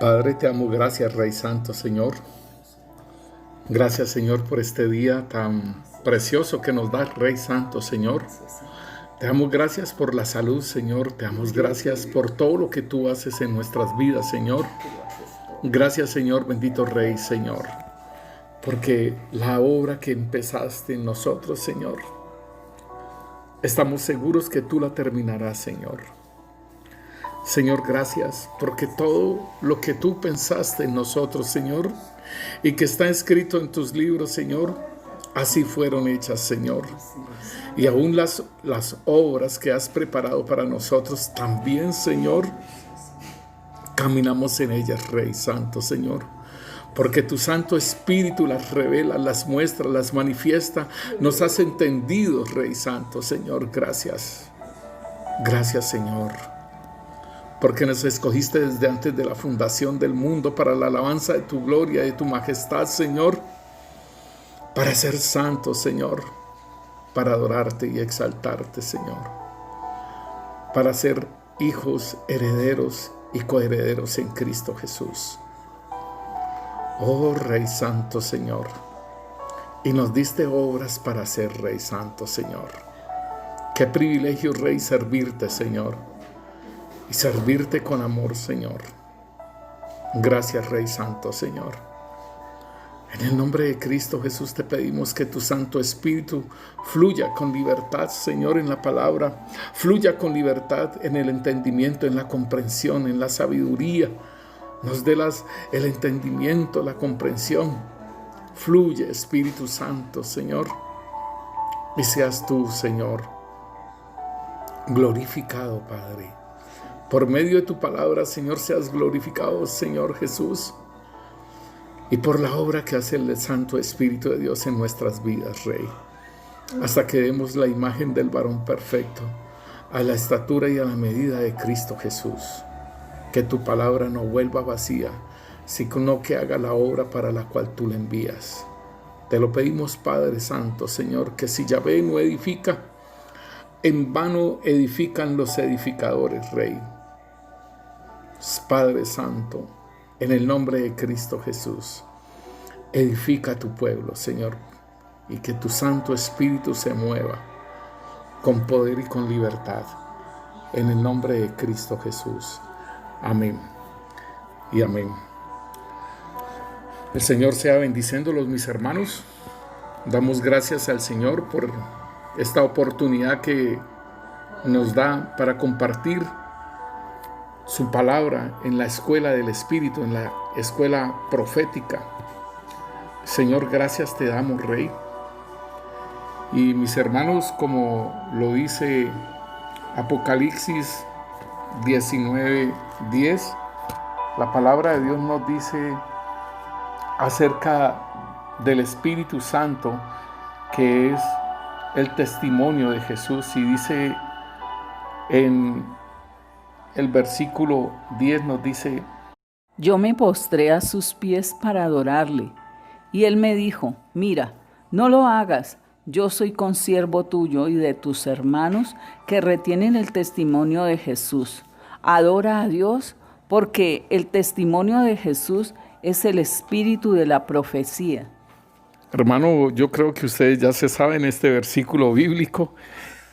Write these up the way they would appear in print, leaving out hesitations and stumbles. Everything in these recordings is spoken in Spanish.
Padre, te amo, gracias, Rey Santo, Señor. Gracias, Señor, por este día tan precioso que nos da, Rey Santo, Señor. Te damos gracias por la salud, Señor. Te damos gracias por todo lo que tú haces en nuestras vidas, Señor. Gracias, Señor, bendito Rey, Señor. Porque la obra que empezaste en nosotros, Señor, estamos seguros que tú la terminarás, Señor. Señor, gracias, porque todo lo que tú pensaste en nosotros, Señor, y que está escrito en tus libros, Señor, así fueron hechas, Señor. Y aún las obras que has preparado para nosotros, también, Señor, caminamos en ellas, Rey Santo, Señor. Porque tu Santo Espíritu las revela, las muestra, las manifiesta, nos has entendido, Rey Santo, Señor. Gracias. Gracias, Señor. Porque nos escogiste desde antes de la fundación del mundo para la alabanza de tu gloria y de tu majestad, Señor. Para ser santos, Señor. Para adorarte y exaltarte, Señor. Para ser hijos, herederos y coherederos en Cristo Jesús. Oh Rey Santo, Señor. Y nos diste obras para ser Rey Santo, Señor. Qué privilegio, Rey, servirte, Señor. Y servirte con amor, Señor. Gracias, Rey Santo, Señor. En el nombre de Cristo Jesús te pedimos que tu Santo Espíritu fluya con libertad, Señor, en la palabra. Fluya con libertad en el entendimiento, en la comprensión, en la sabiduría. Nos dé el entendimiento, la comprensión. Fluye, Espíritu Santo, Señor. Y seas tú, Señor, glorificado, Padre. Por medio de tu palabra, Señor, seas glorificado, Señor Jesús. Y por la obra que hace el Santo Espíritu de Dios en nuestras vidas, Rey. Hasta que demos la imagen del varón perfecto, a la estatura y a la medida de Cristo Jesús. Que tu palabra no vuelva vacía, sino que haga la obra para la cual tú la envías. Te lo pedimos, Padre Santo, Señor, que si Yahvé no edifica, en vano edifican los edificadores, Rey. Padre Santo, en el nombre de Cristo Jesús, edifica a tu pueblo, Señor, y que tu Santo Espíritu se mueva con poder y con libertad, en el nombre de Cristo Jesús. Amén y amén. El Señor sea bendiciéndolos, mis hermanos. Damos gracias al Señor por esta oportunidad que nos da para compartir su palabra en la escuela del Espíritu, en la escuela profética. Señor, gracias te damos, Rey. Y mis hermanos, como lo dice Apocalipsis 19:10, la palabra de Dios nos dice acerca del Espíritu Santo, que es el testimonio de Jesús, y dice en el versículo 10 nos dice: Yo me postré a sus pies para adorarle, y él me dijo: mira, no lo hagas, yo soy consiervo tuyo y de tus hermanos que retienen el testimonio de Jesús. Adora a Dios, porque el testimonio de Jesús es el espíritu de la profecía. Hermano, yo creo que ustedes ya se saben este versículo bíblico,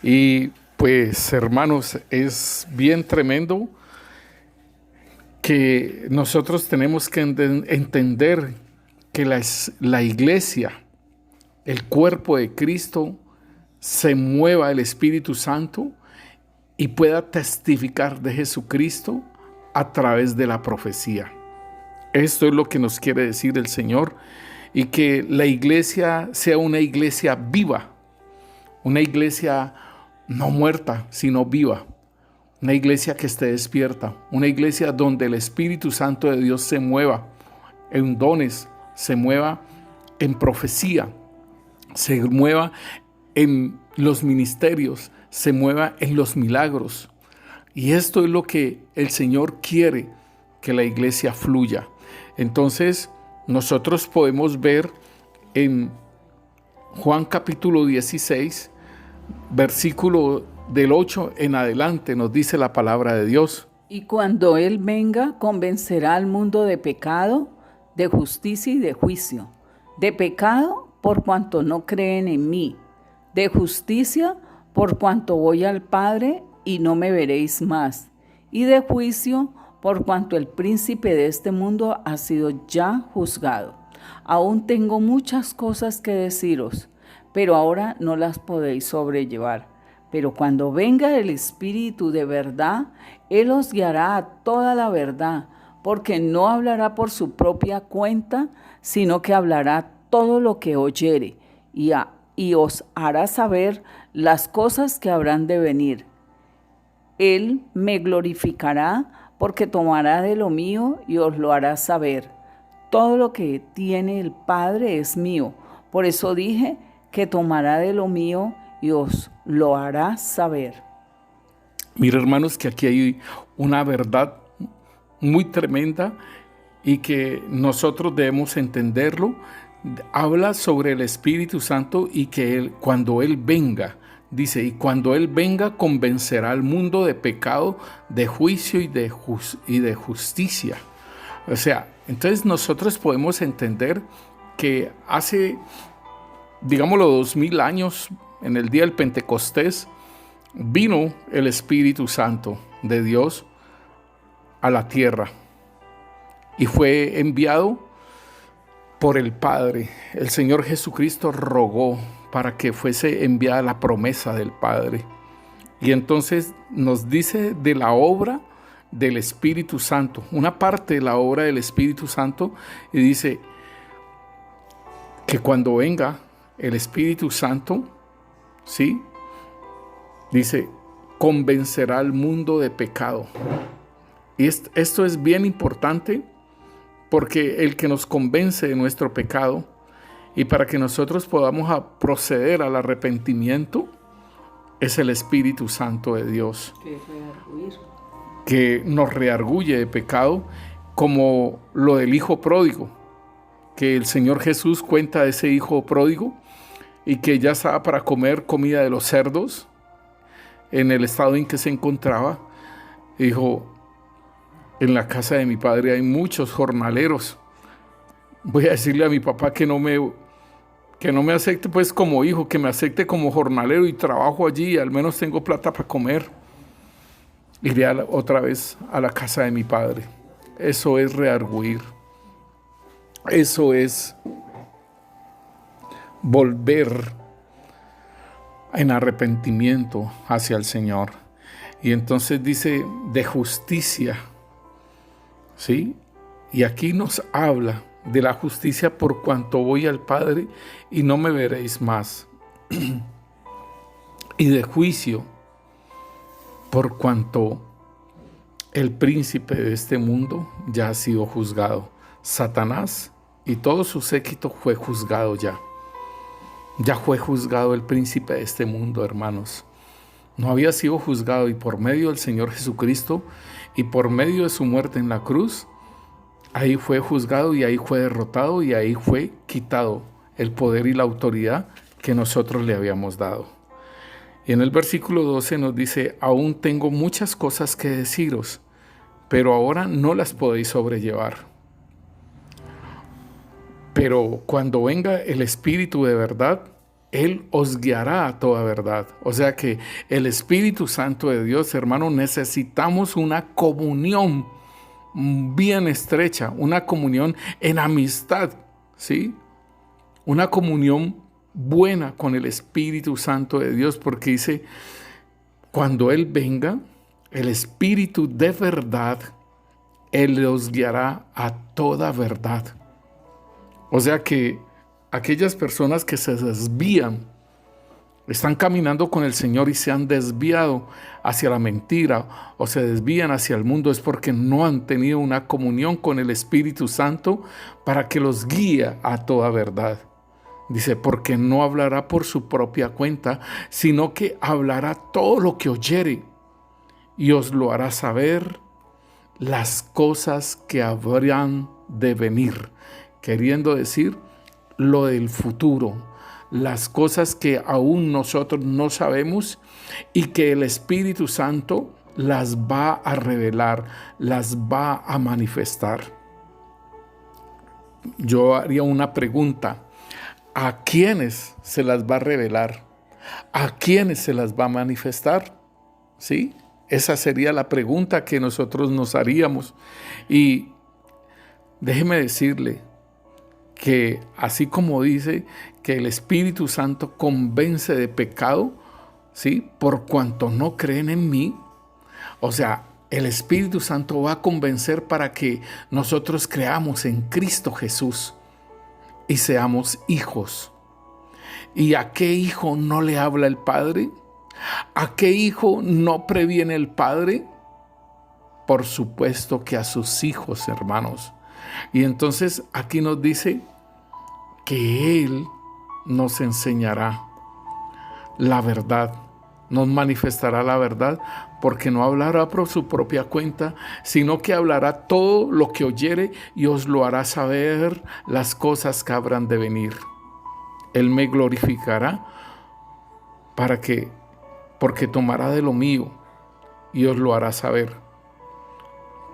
y pues, hermanos, es bien tremendo que nosotros tenemos que entender que la iglesia, el cuerpo de Cristo, se mueva el Espíritu Santo y pueda testificar de Jesucristo a través de la profecía. Esto es lo que nos quiere decir el Señor, y que la iglesia sea una iglesia viva, una iglesia no muerta, sino viva. Una iglesia que esté despierta. Una iglesia donde el Espíritu Santo de Dios se mueva en dones, se mueva en profecía, se mueva en los ministerios, se mueva en los milagros. Y esto es lo que el Señor quiere, que la iglesia fluya. Entonces, nosotros podemos ver en Juan capítulo 16, versículo del 8 en adelante, nos dice la palabra de Dios. Y cuando Él venga, convencerá al mundo de pecado, de justicia y de juicio. De pecado, por cuanto no creen en mí. De justicia, por cuanto voy al Padre y no me veréis más. Y de juicio, por cuanto el príncipe de este mundo ha sido ya juzgado. Aún tengo muchas cosas que deciros, pero ahora no las podéis sobrellevar. Pero cuando venga el Espíritu de verdad, Él os guiará a toda la verdad, porque no hablará por su propia cuenta, sino que hablará todo lo que oyere, y os hará saber las cosas que habrán de venir. Él me glorificará, porque tomará de lo mío y os lo hará saber. Todo lo que tiene el Padre es mío. Por eso dije que tomará de lo mío y os lo hará saber. Mira, hermanos, que aquí hay una verdad muy tremenda y que nosotros debemos entenderlo. Habla sobre el Espíritu Santo y que cuando Él venga, dice, y cuando Él venga convencerá al mundo de pecado, de juicio y de justicia. O sea, entonces nosotros podemos entender que hace, digámoslo, 2000 años, en el día del Pentecostés, vino el Espíritu Santo de Dios a la tierra y fue enviado por el Padre. El Señor Jesucristo rogó para que fuese enviada la promesa del Padre. Y entonces nos dice de la obra del Espíritu Santo, una parte de la obra del Espíritu Santo, y dice que cuando venga el Espíritu Santo, ¿sí? Dice, convencerá al mundo de pecado. Y esto es bien importante porque el que nos convence de nuestro pecado y para que nosotros podamos proceder al arrepentimiento es el Espíritu Santo de Dios, que nos reargulle de pecado, como lo del hijo pródigo, que el Señor Jesús cuenta de ese hijo pródigo y que ya estaba para comer comida de los cerdos en el estado en que se encontraba. Dijo, en la casa de mi padre hay muchos jornaleros. Voy a decirle a mi papá que no me acepte pues como hijo, que me acepte como jornalero y trabajo allí y al menos tengo plata para comer. Iré otra vez a la casa de mi padre. Eso es reargüir. Eso es volver en arrepentimiento hacia el Señor. Y entonces dice de justicia, ¿sí? Y aquí nos habla de la justicia por cuanto voy al Padre y no me veréis más. Y de juicio por cuanto el príncipe de este mundo ya ha sido juzgado. Satanás y todo su séquito fue juzgado ya. Ya fue juzgado el príncipe de este mundo, hermanos. No había sido juzgado, y por medio del Señor Jesucristo y por medio de su muerte en la cruz, ahí fue juzgado y ahí fue derrotado y ahí fue quitado el poder y la autoridad que nosotros le habíamos dado. Y en el versículo 12 nos dice, aún tengo muchas cosas que deciros, pero ahora no las podéis sobrellevar. Pero cuando venga el Espíritu de verdad, Él os guiará a toda verdad. O sea que el Espíritu Santo de Dios, hermano, necesitamos una comunión bien estrecha, una comunión en amistad, ¿sí? Una comunión buena con el Espíritu Santo de Dios, porque dice, cuando Él venga, el Espíritu de verdad, Él os guiará a toda verdad. O sea que aquellas personas que se desvían, están caminando con el Señor y se han desviado hacia la mentira o se desvían hacia el mundo, es porque no han tenido una comunión con el Espíritu Santo para que los guíe a toda verdad. Dice, porque no hablará por su propia cuenta, sino que hablará todo lo que oyere y os lo hará saber las cosas que habrán de venir. Queriendo decir, lo del futuro, las cosas que aún nosotros no sabemos y que el Espíritu Santo las va a revelar, las va a manifestar. Yo haría una pregunta: ¿a quiénes se las va a revelar? ¿A quiénes se las va a manifestar? ¿Sí? Esa sería la pregunta que nosotros nos haríamos. Y déjeme decirle que así como dice que el Espíritu Santo convence de pecado, ¿sí?, por cuanto no creen en mí, o sea, el Espíritu Santo va a convencer para que nosotros creamos en Cristo Jesús y seamos hijos. ¿Y a qué hijo no le habla el Padre? ¿A qué hijo no previene el Padre? Por supuesto que a sus hijos, hermanos. Y entonces aquí nos dice que Él nos enseñará la verdad, nos manifestará la verdad, porque no hablará por su propia cuenta, sino que hablará todo lo que oyere y os lo hará saber las cosas que habrán de venir. Él me glorificará porque tomará de lo mío y os lo hará saber.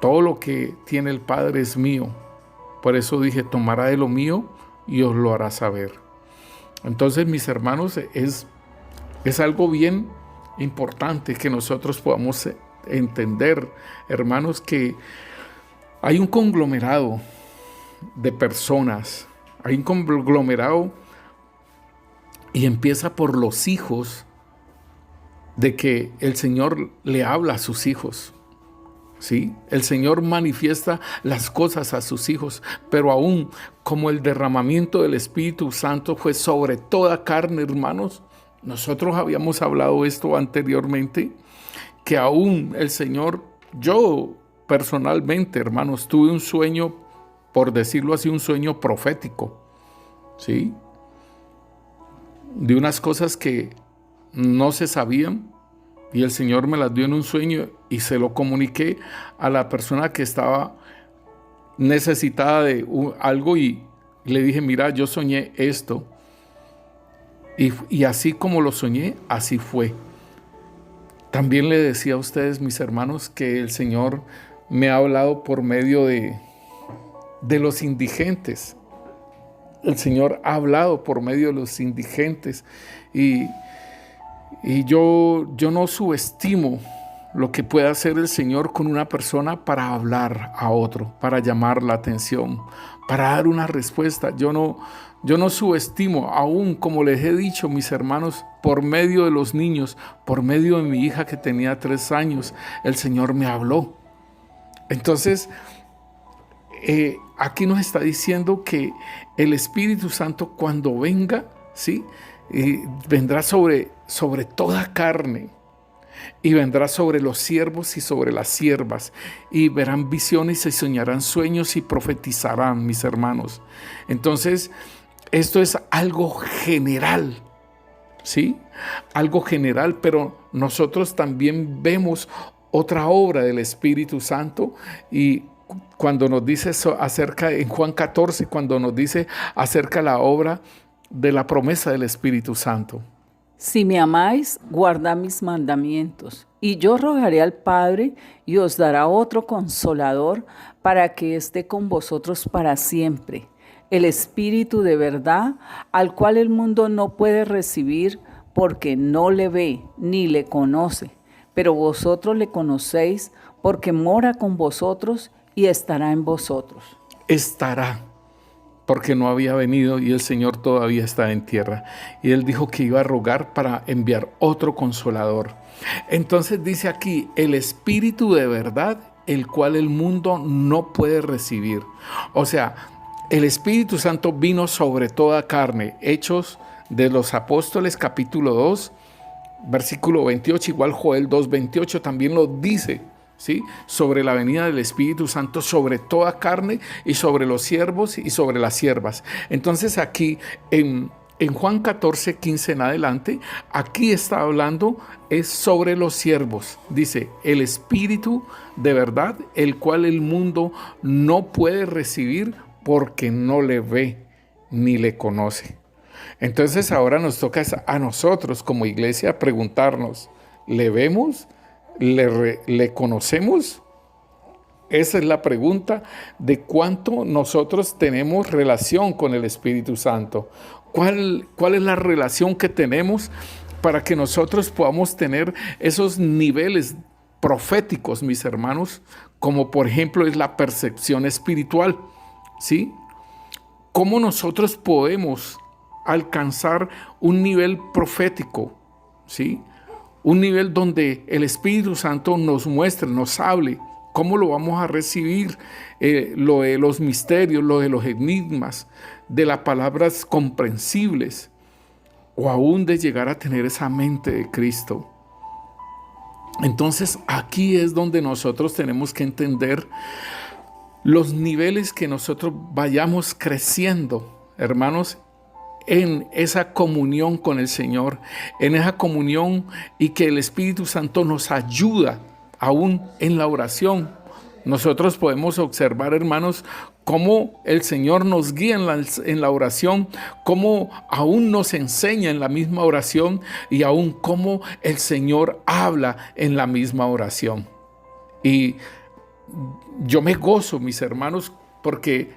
Todo lo que tiene el Padre es mío. Por eso dije, tomará de lo mío y os lo hará saber. Entonces, mis hermanos, es algo bien importante que nosotros podamos entender, hermanos, que hay un conglomerado de personas, hay un conglomerado, y empieza por los hijos, de que el Señor le habla a sus hijos. ¿Sí? El Señor manifiesta las cosas a sus hijos, pero aún como el derramamiento del Espíritu Santo fue sobre toda carne, hermanos, nosotros habíamos hablado esto anteriormente, que aún el Señor, yo personalmente, hermanos, tuve un sueño, por decirlo así, un sueño profético, ¿sí?, de unas cosas que no se sabían, y el Señor me las dio en un sueño y se lo comuniqué a la persona que estaba necesitada de algo, y le dije, mira, yo soñé esto. Y así como lo soñé, así fue. También le decía a ustedes, mis hermanos, que el Señor me ha hablado por medio de los indigentes. El Señor ha hablado por medio de los indigentes. Y yo no subestimo lo que puede hacer el Señor con una persona para hablar a otro, para llamar la atención, para dar una respuesta. Yo no subestimo, aún como les he dicho, mis hermanos, por medio de los niños, por medio de mi hija que tenía 3 años, el Señor me habló. Entonces, aquí nos está diciendo que el Espíritu Santo, cuando venga, ¿sí?, vendrá sobre toda carne, y vendrá sobre los siervos y sobre las siervas, y verán visiones y soñarán sueños y profetizarán, mis hermanos. Entonces, esto es algo general, ¿sí? Algo general, pero nosotros también vemos otra obra del Espíritu Santo, y cuando nos dice acerca, en Juan 14, cuando nos dice acerca de la obra de la promesa del Espíritu Santo. Si me amáis, guardad mis mandamientos, y yo rogaré al Padre, y os dará otro Consolador, para que esté con vosotros para siempre, el Espíritu de verdad, al cual el mundo no puede recibir, porque no le ve ni le conoce, pero vosotros le conocéis, porque mora con vosotros y estará en vosotros. Estará, porque no había venido y el Señor todavía está en tierra. Y Él dijo que iba a rogar para enviar otro Consolador. Entonces dice aquí, el Espíritu de verdad, el cual el mundo no puede recibir. O sea, el Espíritu Santo vino sobre toda carne. Hechos de los Apóstoles, capítulo 2, versículo 28, igual Joel 2:28 también lo dice, ¿sí?, sobre la venida del Espíritu Santo sobre toda carne, y sobre los siervos y sobre las siervas. Entonces aquí en Juan 14:15 en adelante, aquí está hablando es sobre los siervos. Dice, el Espíritu de verdad, el cual el mundo no puede recibir, porque no le ve ni le conoce. Entonces ahora nos toca a nosotros como iglesia preguntarnos, ¿le vemos ¿Le conocemos? Esa es la pregunta de cuánto nosotros tenemos relación con el Espíritu Santo. ¿Cuál es la relación que tenemos para que nosotros podamos tener esos niveles proféticos, mis hermanos? Como por ejemplo es la percepción espiritual, ¿sí? ¿Cómo nosotros podemos alcanzar un nivel profético, ¿sí? Un nivel donde el Espíritu Santo nos muestre, nos hable. ¿Cómo lo vamos a recibir? Lo de los misterios, lo de los enigmas, de las palabras comprensibles, o aún de llegar a tener esa mente de Cristo. Entonces aquí es donde nosotros tenemos que entender los niveles que nosotros vayamos creciendo, hermanos, en esa comunión con el Señor, en esa comunión, y que el Espíritu Santo nos ayuda aún en la oración. Nosotros podemos observar, hermanos, cómo el Señor nos guía en la oración, cómo aún nos enseña en la misma oración, y aún cómo el Señor habla en la misma oración. Y yo me gozo, mis hermanos, porque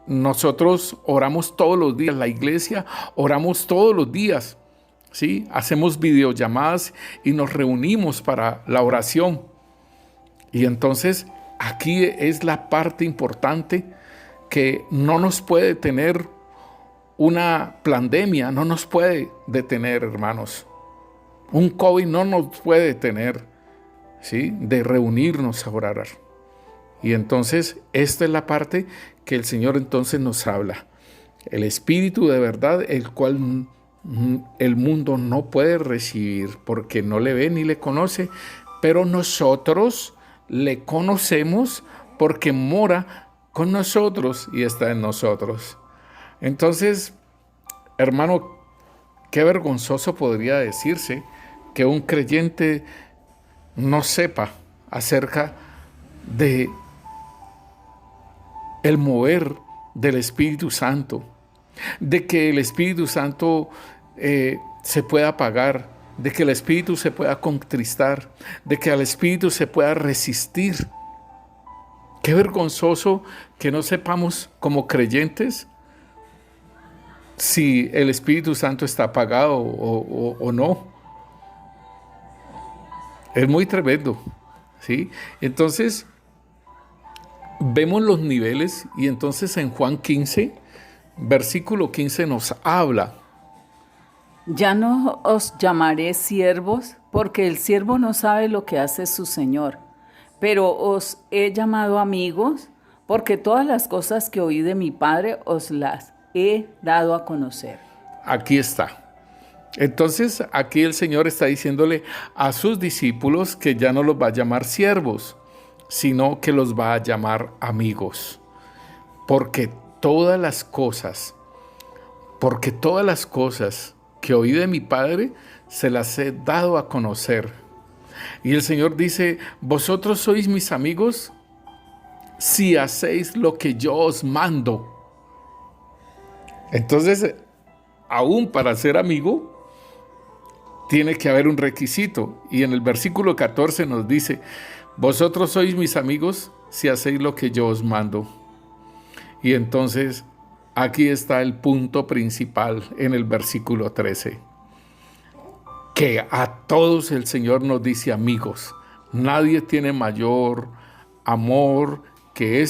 nosotros oramos todos los días, la iglesia oramos todos los días, ¿sí? Hacemos videollamadas y nos reunimos para la oración. Y entonces aquí es la parte importante, que no nos puede detener una pandemia, no nos puede detener, hermanos. Un COVID no nos puede detener, ¿sí? De reunirnos a orar. Y entonces esta es la parte que el Señor entonces nos habla. El Espíritu de verdad, el cual el mundo no puede recibir porque no le ve ni le conoce, pero nosotros le conocemos porque mora con nosotros y está en nosotros. Entonces, hermano, qué vergonzoso podría decirse que un creyente no sepa acerca de el mover del Espíritu Santo, de que el Espíritu Santo se pueda apagar, de que el Espíritu se pueda contristar, de que al Espíritu se pueda resistir. Qué vergonzoso que no sepamos como creyentes si el Espíritu Santo está apagado o no. Es muy tremendo, ¿sí? Entonces, vemos los niveles, y entonces en Juan 15, versículo 15 nos habla. Ya no os llamaré siervos, porque el siervo no sabe lo que hace su Señor, pero os he llamado amigos, porque todas las cosas que oí de mi Padre os las he dado a conocer. Aquí está. Entonces, aquí el Señor está diciéndole a sus discípulos que ya no los va a llamar siervos, sino que los va a llamar amigos. Porque todas las cosas que oí de mi Padre, se las he dado a conocer. Y el Señor dice, vosotros sois mis amigos si hacéis lo que yo os mando. Entonces, aún para ser amigo, tiene que haber un requisito. Y en el versículo 14 nos dice, vosotros sois mis amigos si hacéis lo que yo os mando. Y entonces, aquí está el punto principal en el versículo 13. Que a todos el Señor nos dice amigos. Nadie tiene mayor amor que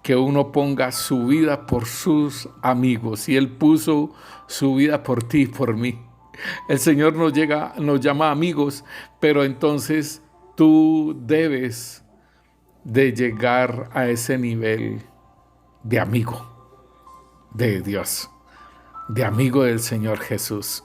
que uno ponga su vida por sus amigos. Y Él puso su vida por ti y por mí. El Señor nos llama amigos, pero entonces tú debes de llegar a ese nivel de amigo de Dios, de amigo del Señor Jesús.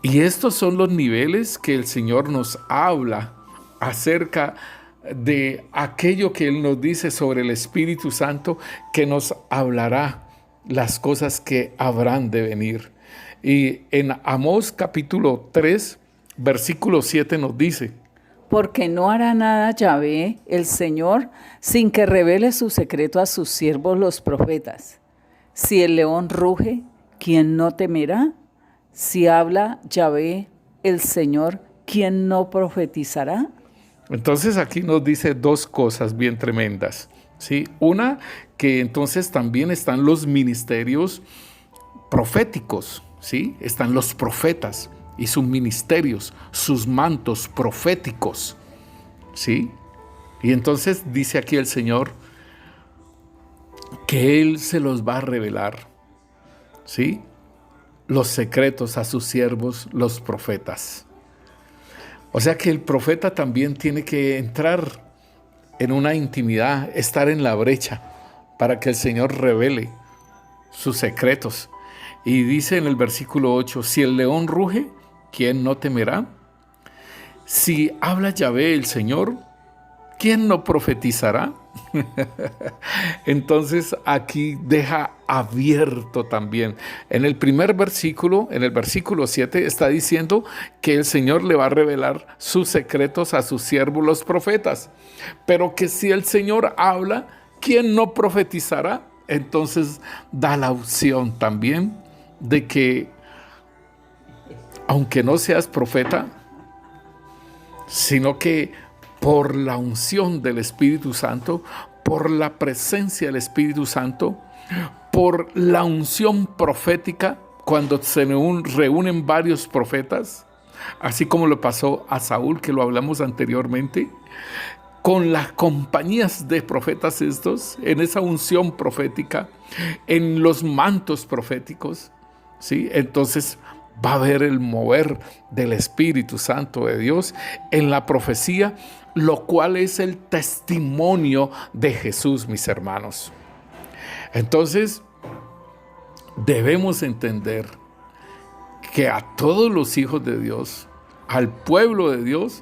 Y estos son los niveles que el Señor nos habla acerca de aquello que Él nos dice sobre el Espíritu Santo, que nos hablará las cosas que habrán de venir. Y en Amós capítulo 3, versículo 7 nos dice, porque no hará nada Yahvé, el Señor, sin que revele su secreto a sus siervos los profetas. Si el león ruge, ¿quién no temerá? Si habla Yahvé, el Señor, ¿quién no profetizará? Entonces aquí nos dice dos cosas bien tremendas, ¿sí? Una, que entonces también están los ministerios proféticos, ¿sí? Están los profetas y sus ministerios, sus mantos proféticos, ¿sí? Y entonces dice aquí el Señor que Él se los va a revelar, ¿sí? Los secretos a sus siervos, los profetas. O sea que el profeta también tiene que entrar en una intimidad, estar en la brecha para que el Señor revele sus secretos. Y dice en el versículo 8, si el león ruge, ¿quién no temerá? Si habla Yahvé el Señor, ¿quién no profetizará? Entonces aquí deja abierto también. En el primer versículo, en el versículo 7, está diciendo que el Señor le va a revelar sus secretos a sus siervos los profetas. Pero que si el Señor habla, ¿quién no profetizará? Entonces da la opción también de que, aunque no seas profeta, sino que por la unción del Espíritu Santo, por la presencia del Espíritu Santo, por la unción profética, cuando se reúnen varios profetas, así como le pasó a Saúl, que lo hablamos anteriormente, con las compañías de profetas estos, en esa unción profética, en los mantos proféticos, ¿sí? Entonces va a haber el mover del Espíritu Santo de Dios en la profecía, lo cual es el testimonio de Jesús, mis hermanos. Entonces, debemos entender que a todos los hijos de Dios, al pueblo de Dios,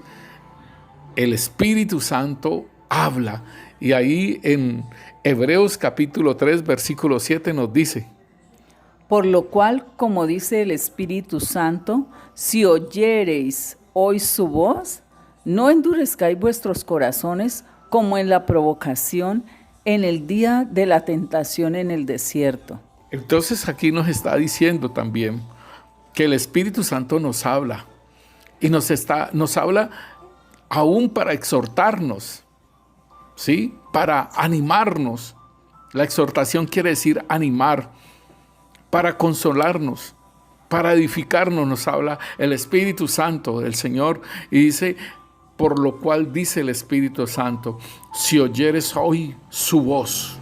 el Espíritu Santo habla. Y ahí en Hebreos capítulo 3, versículo 7 nos dice: por lo cual, como dice el Espíritu Santo, si oyereis hoy su voz, no endurezcáis vuestros corazones como en la provocación en el día de la tentación en el desierto. Entonces aquí nos está diciendo también que el Espíritu Santo nos habla y nos habla aún para exhortarnos, ¿sí? Para animarnos. La exhortación quiere decir animar, para consolarnos, para edificarnos, nos habla el Espíritu Santo del Señor y dice: por lo cual dice el Espíritu Santo, si oyeres hoy su voz,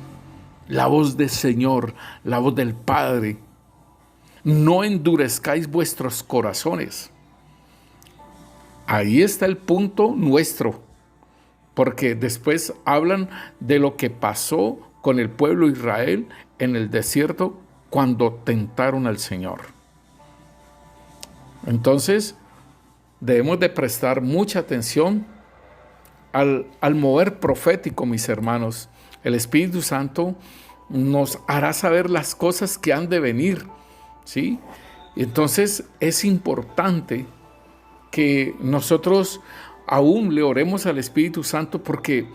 la voz del Señor, la voz del Padre, no endurezcáis vuestros corazones. Ahí está el punto nuestro, porque después hablan de lo que pasó con el pueblo de Israel en el desierto cuando tentaron al Señor. Entonces, debemos de prestar mucha atención al mover profético, mis hermanos. El Espíritu Santo nos hará saber las cosas que han de venir, ¿sí? Entonces, es importante que nosotros aún le oremos al Espíritu Santo, porque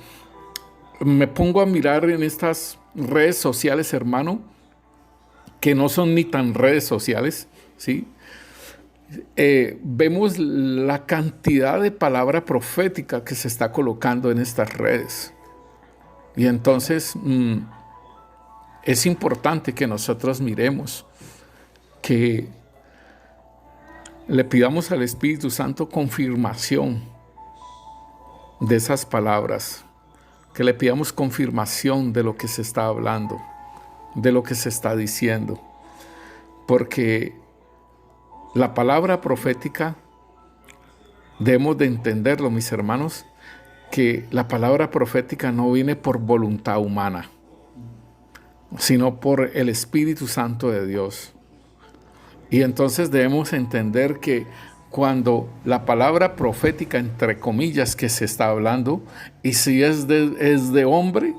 me pongo a mirar en estas redes sociales, hermano, que no son ni tan redes sociales, ¿sí? Vemos la cantidad de palabra profética que se está colocando en estas redes. Y entonces es importante que nosotros miremos, que le pidamos al Espíritu Santo confirmación de esas palabras, que le pidamos confirmación de lo que se está hablando, de lo que se está diciendo, porque la palabra profética, debemos de entenderlo, mis hermanos, que la palabra profética no viene por voluntad humana, sino por el Espíritu Santo de Dios. Y entonces debemos entender que cuando la palabra profética, entre comillas, que se está hablando, y si es de hombre,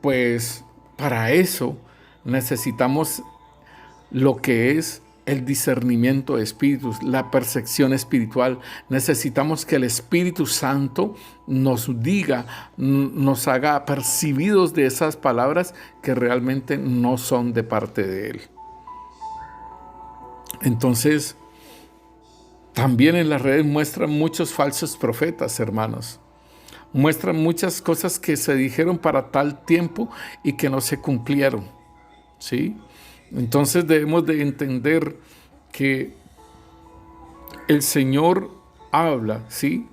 pues para eso necesitamos lo que es el discernimiento de espíritus, la percepción espiritual. Necesitamos que el Espíritu Santo nos diga, nos haga percibidos de esas palabras que realmente no son de parte de Él. Entonces, También en las redes muestran muchos falsos profetas, hermanos. Muestran muchas cosas que se dijeron para tal tiempo y que no se cumplieron, ¿sí? Entonces debemos de entender que el Señor habla, ¿sí?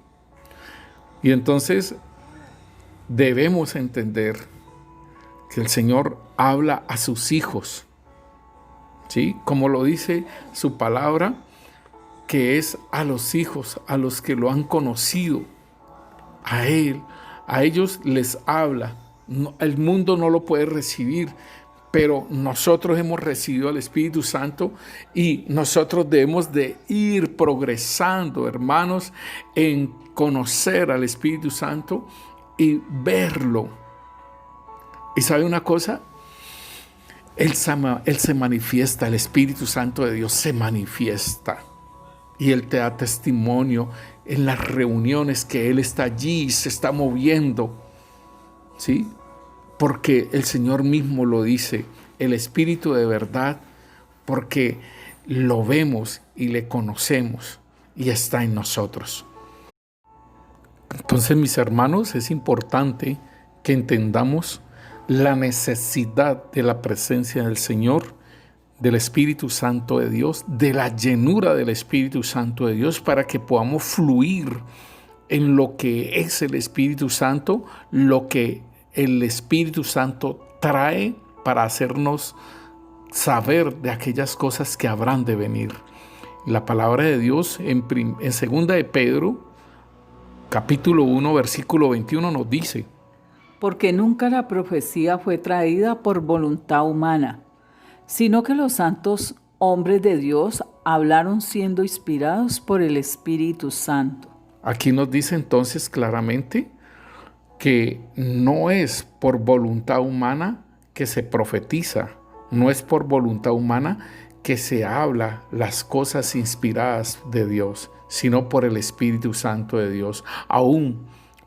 Y entonces debemos entender que el Señor habla a sus hijos, ¿sí? Como lo dice su palabra, que es a los hijos, a los que lo han conocido, a Él, a ellos les habla. El mundo no lo puede recibir, pero nosotros hemos recibido al Espíritu Santo y nosotros debemos de ir progresando, hermanos, en conocer al Espíritu Santo y verlo. ¿Y sabe una cosa? Él se manifiesta, el Espíritu Santo de Dios se manifiesta. Y Él te da testimonio en las reuniones que Él está allí, se está moviendo, ¿sí? Porque el Señor mismo lo dice, el Espíritu de verdad, porque lo vemos y le conocemos y está en nosotros. Entonces, mis hermanos, es importante que entendamos la necesidad de la presencia del Señor, del Espíritu Santo de Dios, de la llenura del Espíritu Santo de Dios, para que podamos fluir en lo que es el Espíritu Santo, lo que el Espíritu Santo trae para hacernos saber de aquellas cosas que habrán de venir. La palabra de Dios en 2 de Pedro, capítulo 1, versículo 21 nos dice: porque nunca la profecía fue traída por voluntad humana, sino que los santos hombres de Dios hablaron siendo inspirados por el Espíritu Santo. Aquí nos dice entonces claramente que no es por voluntad humana que se profetiza, no es por voluntad humana que se habla las cosas inspiradas de Dios, sino por el Espíritu Santo de Dios. Aún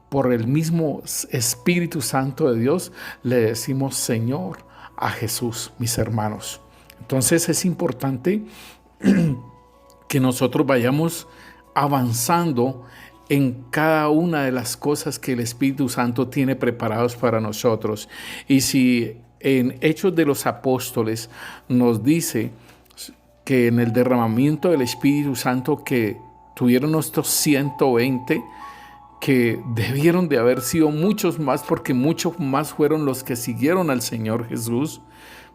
por el mismo Espíritu Santo de Dios le decimos Señor a Jesús, mis hermanos. Entonces es importante que nosotros vayamos avanzando en cada una de las cosas que el Espíritu Santo tiene preparados para nosotros. Y si en Hechos de los Apóstoles nos dice que en el derramamiento del Espíritu Santo que tuvieron estos 120, que debieron de haber sido muchos más, porque muchos más fueron los que siguieron al Señor Jesús,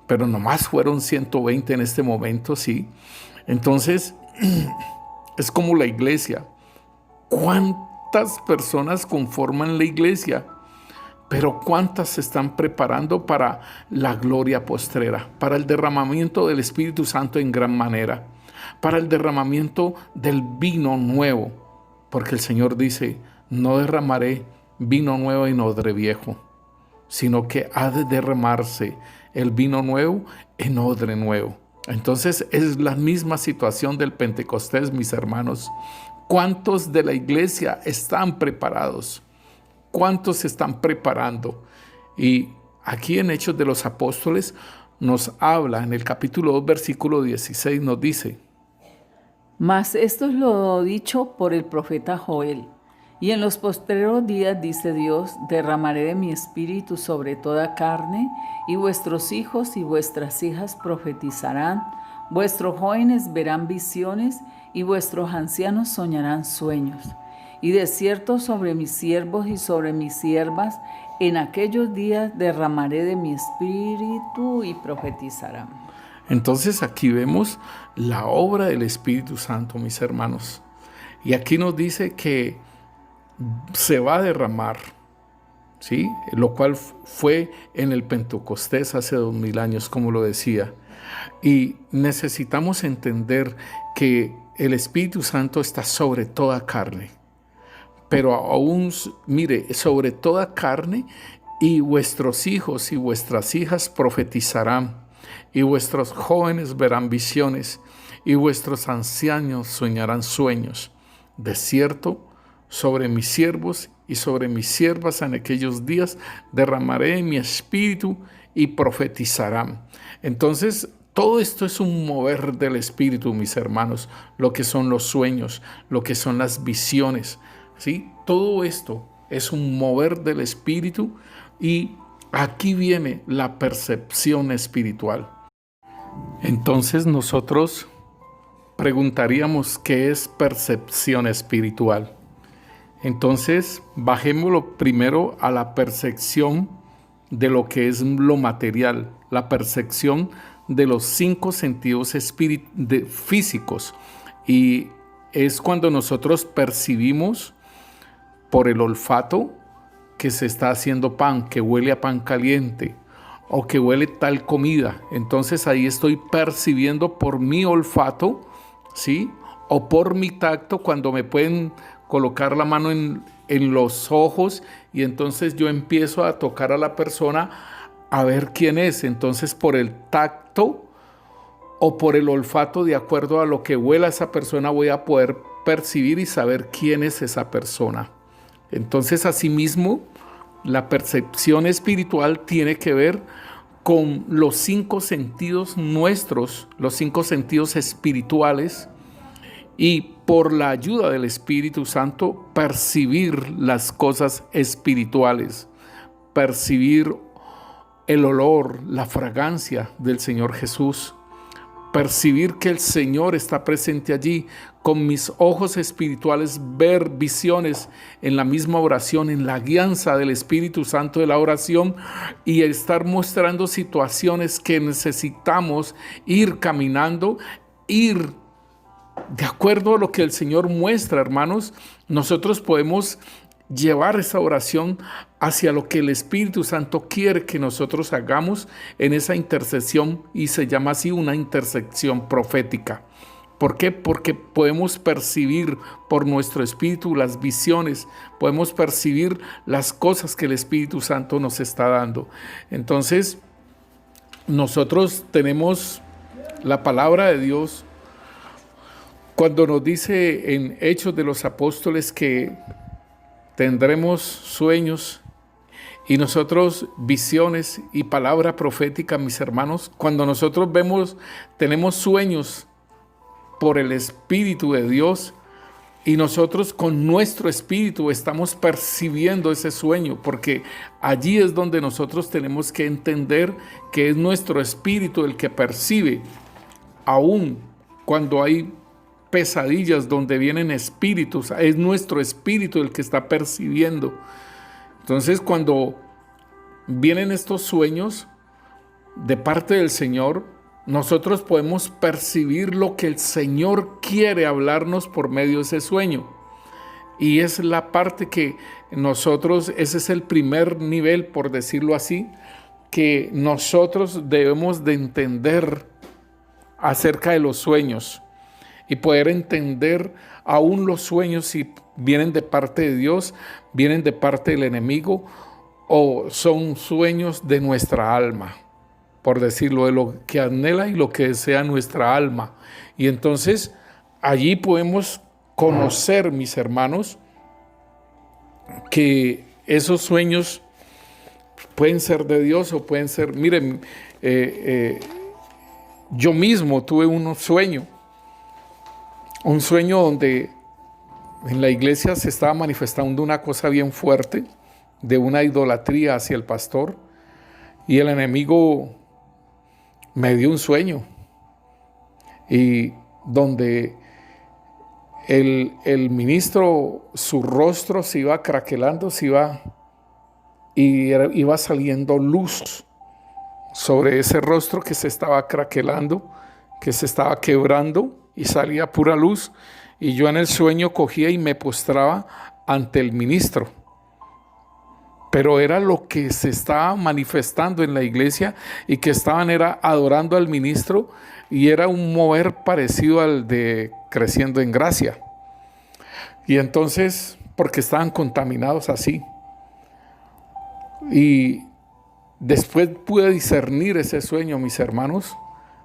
pero nomás fueron 120 en este momento, sí. Entonces, es como la iglesia. ¿Cuántas personas conforman la iglesia? Pero ¿cuántas se están preparando para la gloria postrera, para el derramamiento del Espíritu Santo en gran manera, para el derramamiento del vino nuevo? Porque el Señor dice: no derramaré vino nuevo en odre viejo, sino que ha de derramarse el vino nuevo en odre nuevo. Entonces es la misma situación del Pentecostés, mis hermanos. ¿Cuántos de la iglesia están preparados? ¿Cuántos se están preparando? Y aquí en Hechos de los Apóstoles nos habla, en el capítulo 2, versículo 16, nos dice: mas esto es lo dicho por el profeta Joel. Y en los postreros días, dice Dios, derramaré de mi espíritu sobre toda carne, y vuestros hijos y vuestras hijas profetizarán, vuestros jóvenes verán visiones, y vuestros ancianos soñarán sueños. Y de cierto sobre mis siervos y sobre mis siervas, en aquellos días derramaré de mi espíritu y profetizarán. Entonces aquí vemos la obra del Espíritu Santo, mis hermanos. Y aquí nos dice que se va a derramar, ¿sí? Lo cual fue en el Pentecostés hace 2000 años, como lo decía. Y necesitamos entender que el Espíritu Santo está sobre toda carne. Pero aún, mire, sobre toda carne, y vuestros hijos y vuestras hijas profetizarán, y vuestros jóvenes verán visiones, y vuestros ancianos soñarán sueños. De cierto, sobre mis siervos y sobre mis siervas en aquellos días derramaré mi espíritu y profetizarán. Entonces, Todo esto es un mover del Espíritu, mis hermanos, lo que son los sueños, lo que son las visiones, ¿sí? Todo esto es un mover del Espíritu y aquí viene la percepción espiritual. Entonces nosotros preguntaríamos qué es percepción espiritual. Entonces bajémoslo primero a la percepción de lo que es lo material, la percepción de los 5 sentidos físicos, y es cuando nosotros percibimos por el olfato que se está haciendo pan, que huele a pan caliente o que huele tal comida. Entonces ahí estoy percibiendo por mi olfato, ¿sí? O por mi tacto, cuando me pueden colocar la mano en los ojos y entonces yo empiezo a tocar a la persona a ver quién es. Entonces por el tacto o por el olfato, de acuerdo a lo que huela esa persona, voy a poder percibir y saber quién es esa persona. Entonces, asimismo, la percepción espiritual tiene que ver con los 5 sentidos nuestros, los 5 sentidos espirituales, y por la ayuda del Espíritu Santo percibir las cosas espirituales, percibir el olor, la fragancia del Señor Jesús, percibir que el Señor está presente allí, con mis ojos espirituales ver visiones en la misma oración, en la guianza del Espíritu Santo de la oración, y estar mostrando situaciones que necesitamos ir caminando, ir de acuerdo a lo que el Señor muestra, hermanos. Nosotros podemos llevar esa oración hacia lo que el Espíritu Santo quiere que nosotros hagamos en esa intercesión, y se llama así una intercesión profética. ¿Por qué? Porque podemos percibir por nuestro espíritu las visiones, podemos percibir las cosas que el Espíritu Santo nos está dando. Entonces, nosotros tenemos la palabra de Dios cuando nos dice en Hechos de los Apóstoles que tendremos sueños y nosotros visiones y palabra profética, mis hermanos. Cuando nosotros tenemos sueños por el Espíritu de Dios, y nosotros con nuestro espíritu estamos percibiendo ese sueño, porque allí es donde nosotros tenemos que entender que es nuestro espíritu el que percibe, aún cuando hay pesadillas donde vienen espíritus, es nuestro espíritu el que está percibiendo. Entonces, cuando vienen estos sueños de parte del Señor, nosotros podemos percibir lo que el Señor quiere hablarnos por medio de ese sueño. Y es la parte que nosotros, ese es el primer nivel, por decirlo así, que nosotros debemos de entender acerca de los sueños y poder entender aún los sueños, si vienen de parte de Dios, vienen de parte del enemigo, o son sueños de nuestra alma, por decirlo, de lo que anhela y lo que desea nuestra alma. Y entonces allí podemos conocer, mis hermanos, que esos sueños pueden ser de Dios o pueden ser, miren, yo mismo tuve un sueño donde en la iglesia se estaba manifestando una cosa bien fuerte, de una idolatría hacia el pastor, y el enemigo me dio un sueño, y donde el ministro, su rostro se iba craquelando, iba saliendo luz sobre ese rostro que se estaba craquelando, que se estaba quebrando, y salía pura luz, y yo en el sueño cogía y me postraba ante el ministro. Pero era lo que se estaba manifestando en la iglesia, y que era adorando al ministro, y era un mover parecido al de Creciendo en Gracia. Y entonces, porque estaban contaminados así. Y después pude discernir ese sueño, mis hermanos,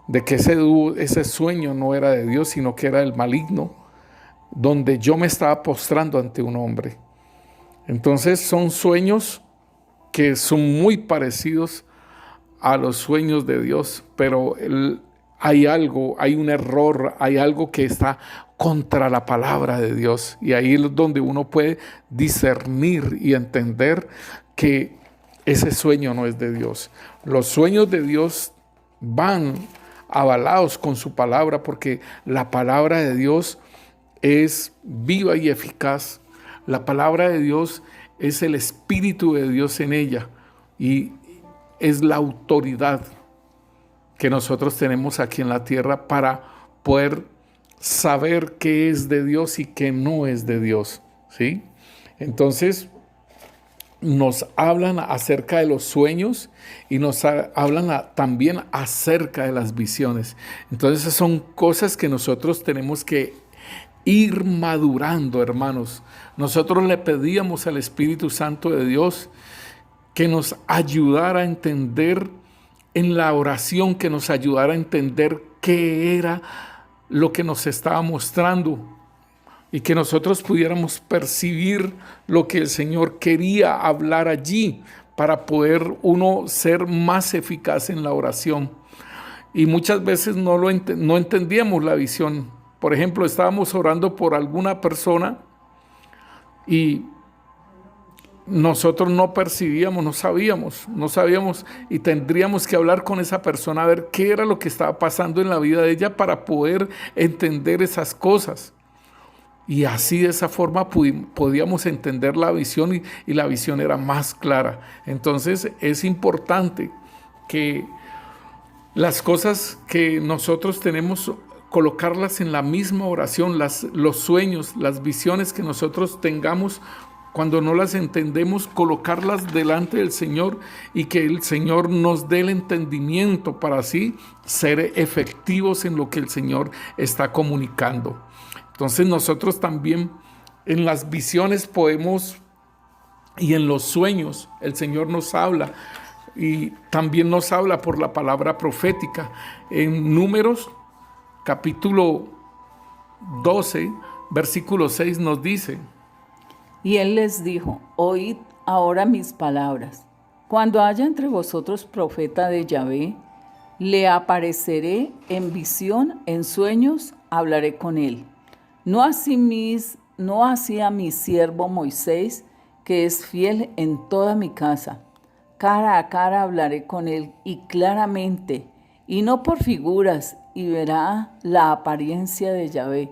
de que ese sueño no era de Dios, sino que era el maligno, donde yo me estaba postrando ante un hombre. Entonces son sueños que son muy parecidos a los sueños de Dios, pero hay algo, hay un error, hay algo que está contra la palabra de Dios. Y ahí es donde uno puede discernir y entender que ese sueño no es de Dios. Los sueños de Dios van avalados con su palabra, porque la palabra de Dios es viva y eficaz. La palabra de Dios es el Espíritu de Dios en ella y es la autoridad que nosotros tenemos aquí en la tierra para poder saber qué es de Dios y qué no es de Dios, ¿sí? Entonces, nos hablan acerca de los sueños y nos hablan también acerca de las visiones. Entonces, son cosas que nosotros tenemos que ir madurando, hermanos. Nosotros le pedíamos al Espíritu Santo de Dios que nos ayudara a entender en la oración, que nos ayudara a entender qué era lo que nos estaba mostrando y que nosotros pudiéramos percibir lo que el Señor quería hablar allí para poder uno ser más eficaz en la oración. Y muchas veces no entendíamos la visión. Por ejemplo, estábamos orando por alguna persona y nosotros no percibíamos, no sabíamos y tendríamos que hablar con esa persona a ver qué era lo que estaba pasando en la vida de ella para poder entender esas cosas. Y así de esa forma podíamos entender la visión y la visión era más clara. Entonces es importante que las cosas que nosotros tenemos, colocarlas en la misma oración, los sueños, las visiones que nosotros tengamos. Cuando no las entendemos, colocarlas delante del Señor y que el Señor nos dé el entendimiento para así ser efectivos en lo que el Señor está comunicando. Entonces nosotros también en las visiones podemos y en los sueños el Señor nos habla y también nos habla por la palabra profética. En Números capítulo 12, versículo 6 nos dice: Y él les dijo: oíd ahora mis palabras. Cuando haya entre vosotros profeta de Yahvé, le apareceré en visión, en sueños, hablaré con él. No así a mi siervo Moisés, que es fiel en toda mi casa. Cara a cara hablaré con él y claramente, y no por figuras, y verá la apariencia de Yahvé.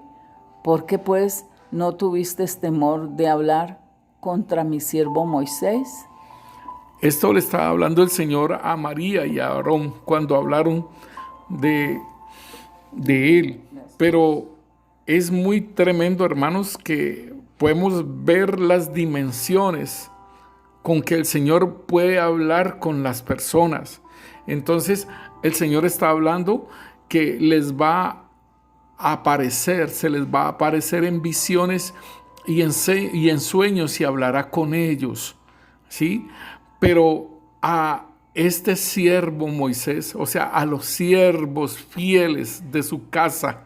¿Por qué pues no tuviste temor de hablar contra mi siervo Moisés? Esto le estaba hablando el Señor a María y a Aarón cuando hablaron de él. Pero es muy tremendo, hermanos, que podemos ver las dimensiones con que el Señor puede hablar con las personas. Entonces, el Señor está hablando que les va a aparecer, se les va a aparecer en visiones y en sueños y hablará con ellos, ¿sí? Pero a este siervo Moisés, o sea, a los siervos fieles de su casa.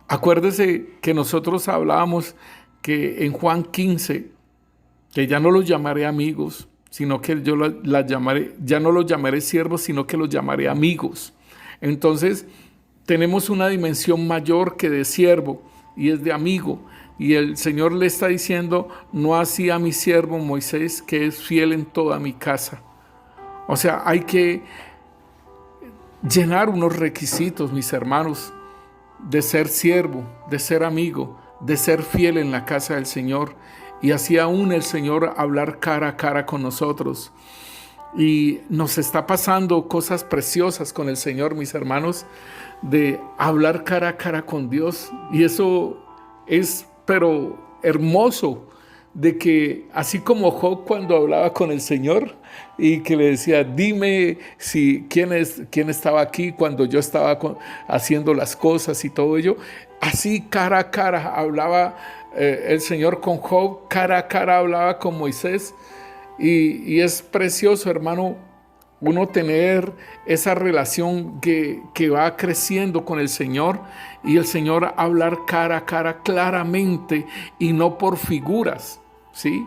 Acuérdese que nosotros hablábamos que en Juan 15, que ya no los llamaré amigos, sino que yo ya no los llamaré siervos, sino que los llamaré amigos. Entonces, tenemos una dimensión mayor que de siervo y es de amigo. Y el Señor le está diciendo: no así a mi siervo Moisés, que es fiel en toda mi casa. O sea, hay que llenar unos requisitos, mis hermanos, de ser siervo, de ser amigo, de ser fiel en la casa del Señor. Y así aún el Señor hablar cara a cara con nosotros. Y nos está pasando cosas preciosas con el Señor, mis hermanos, de hablar cara a cara con Dios. Y eso es, pero hermoso, de que así como Job cuando hablaba con el Señor y que le decía: dime quién estaba aquí cuando yo estaba haciendo las cosas y todo ello, así cara a cara hablaba el Señor con Job, cara a cara hablaba con Moisés. Y es precioso, hermano, uno tener esa relación que va creciendo con el Señor y el Señor hablar cara a cara claramente y no por figuras, ¿sí?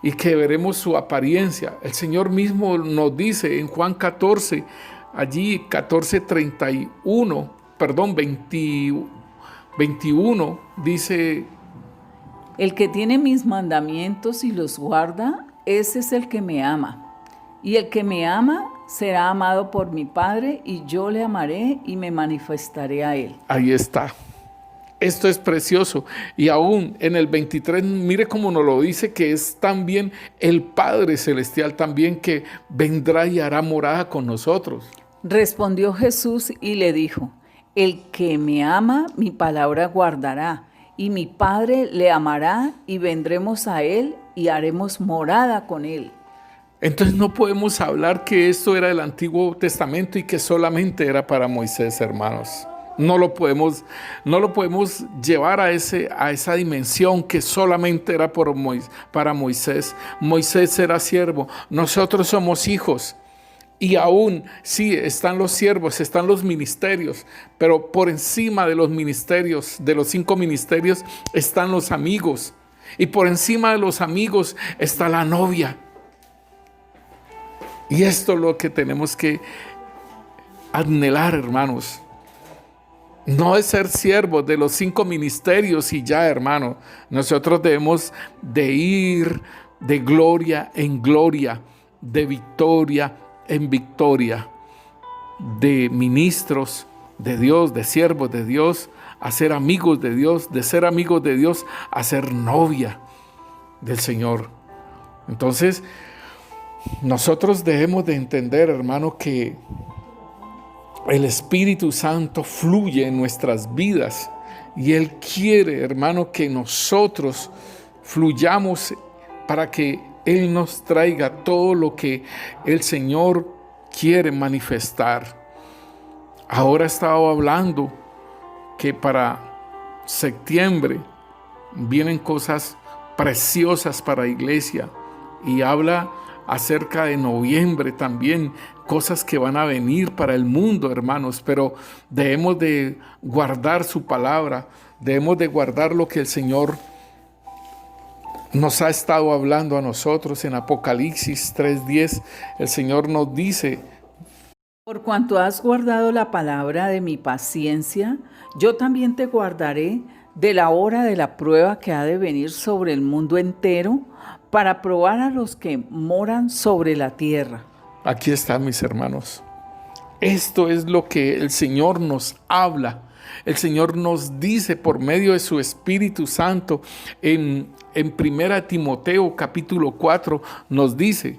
Y que veremos su apariencia. El Señor mismo nos dice en Juan 14 allí 14:31, perdón, 21, dice: El que tiene mis mandamientos y los guarda, ese es el que me ama. Y el que me ama será amado por mi Padre, y yo le amaré y me manifestaré a él. Ahí está. Esto es precioso. Y aún en el 23, mire cómo nos lo dice, que es también el Padre Celestial también que vendrá y hará morada con nosotros. Respondió Jesús y le dijo: El que me ama, mi palabra guardará, y mi Padre le amará, y vendremos a él y haremos morada con él. Entonces no podemos hablar que esto era del Antiguo Testamento y que solamente era para Moisés, hermanos. No lo podemos llevar a esa dimensión que solamente era para Moisés. Moisés era siervo, nosotros somos hijos. Y aún, sí, están los siervos, están los ministerios, pero por encima de los ministerios, de los 5 ministerios, están los amigos. Y por encima de los amigos está la novia. Y esto es lo que tenemos que anhelar, hermanos. No es ser siervos de los 5 ministerios y ya, hermano. Nosotros debemos de ir de gloria en gloria, de victoria en victoria, de ministros de Dios, de siervos de Dios, a ser amigos de Dios, de ser amigos de Dios, a ser novia del Señor. Entonces, nosotros debemos de entender, hermano, que el Espíritu Santo fluye en nuestras vidas y Él quiere, hermano, que nosotros fluyamos para que Él nos traiga todo lo que el Señor quiere manifestar. Ahora estaba hablando que para septiembre vienen cosas preciosas para la iglesia y habla acerca de noviembre también, cosas que van a venir para el mundo, hermanos, pero debemos de guardar su palabra, debemos de guardar lo que el Señor nos ha estado hablando a nosotros. En Apocalipsis 3:10, el Señor nos dice: Por cuanto has guardado la palabra de mi paciencia, yo también te guardaré de la hora de la prueba que ha de venir sobre el mundo entero, para probar a los que moran sobre la tierra. Aquí está, mis hermanos. Esto es lo que el Señor nos habla. El Señor nos dice por medio de su Espíritu Santo en 1 Timoteo capítulo 4 nos dice: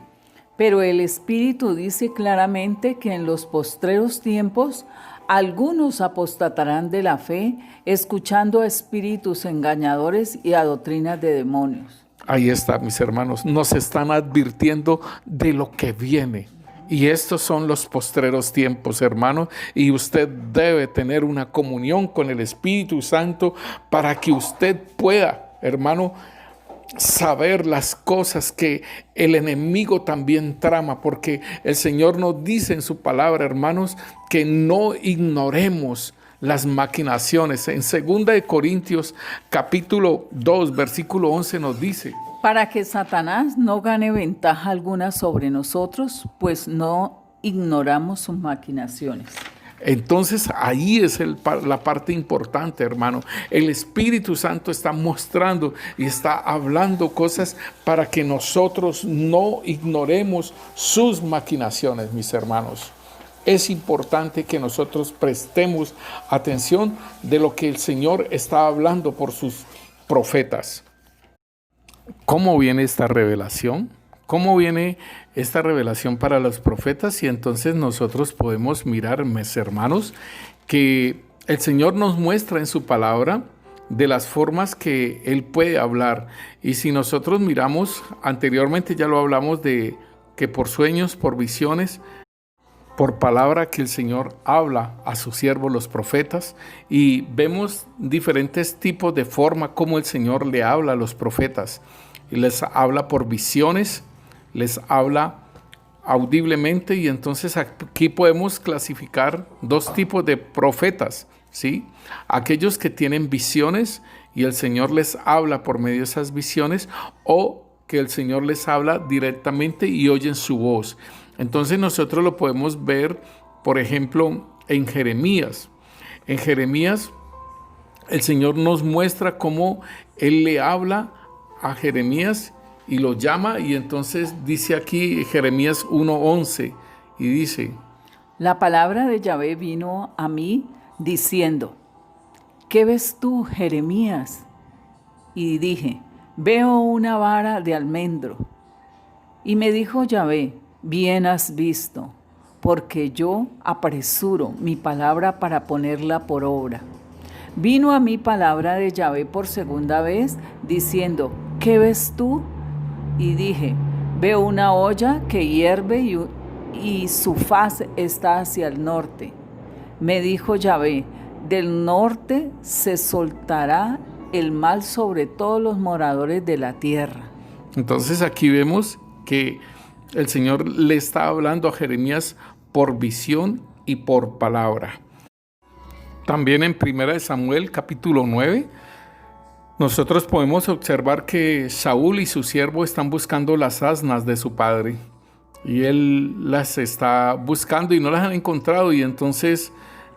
Pero el Espíritu dice claramente que en los postreros tiempos algunos apostatarán de la fe, escuchando a espíritus engañadores y a doctrinas de demonios. Ahí está, mis hermanos, nos están advirtiendo de lo que viene. Y estos son los postreros tiempos, hermano, y usted debe tener una comunión con el Espíritu Santo para que usted pueda, hermano, saber las cosas que el enemigo también trama, porque el Señor nos dice en su palabra, hermanos, que no ignoremos las maquinaciones. En 2 Corintios capítulo 2, versículo 11 nos dice: Para que Satanás no gane ventaja alguna sobre nosotros, pues no ignoramos sus maquinaciones. Entonces ahí es la parte importante, hermano. El Espíritu Santo está mostrando y está hablando cosas para que nosotros no ignoremos sus maquinaciones, mis hermanos. Es importante que nosotros prestemos atención de lo que el Señor está hablando por sus profetas. ¿Cómo viene esta revelación? ¿Cómo viene esta revelación para los profetas? Y entonces nosotros podemos mirar, mis hermanos, que el Señor nos muestra en su palabra de las formas que Él puede hablar. Y si nosotros miramos, anteriormente ya lo hablamos de que por sueños, por visiones, por palabra que el Señor habla a sus siervos los profetas, y vemos diferentes tipos de forma como el Señor le habla a los profetas. Y les habla por visiones, les habla audiblemente, y entonces aquí podemos clasificar 2 tipos de profetas, ¿sí? Aquellos que tienen visiones y el Señor les habla por medio de esas visiones, o que el Señor les habla directamente y oyen su voz. Entonces nosotros lo podemos ver por ejemplo, en Jeremías. En Jeremías, el Señor nos muestra cómo Él le habla a Jeremías y lo llama, y entonces dice aquí Jeremías 1:11, y dice: La palabra de Yahvé vino a mí diciendo: ¿Qué ves tú, Jeremías? Y dije: veo una vara de almendro. Y me dijo Yahvé: bien has visto, porque yo apresuro mi palabra para ponerla por obra. Vino a mí palabra de Yahvé por segunda vez, diciendo: ¿qué ves tú? Y dije: veo una olla que hierve y su faz está hacia el norte. Me dijo Yahvé: del norte se soltará el mal sobre todos los moradores de la tierra. Entonces aquí vemos que el Señor le está hablando a Jeremías por visión y por palabra. También en 1 Samuel capítulo 9, nosotros podemos observar que Saúl y su siervo están buscando las asnas de su padre. Y él las está buscando y no las han encontrado. Y entonces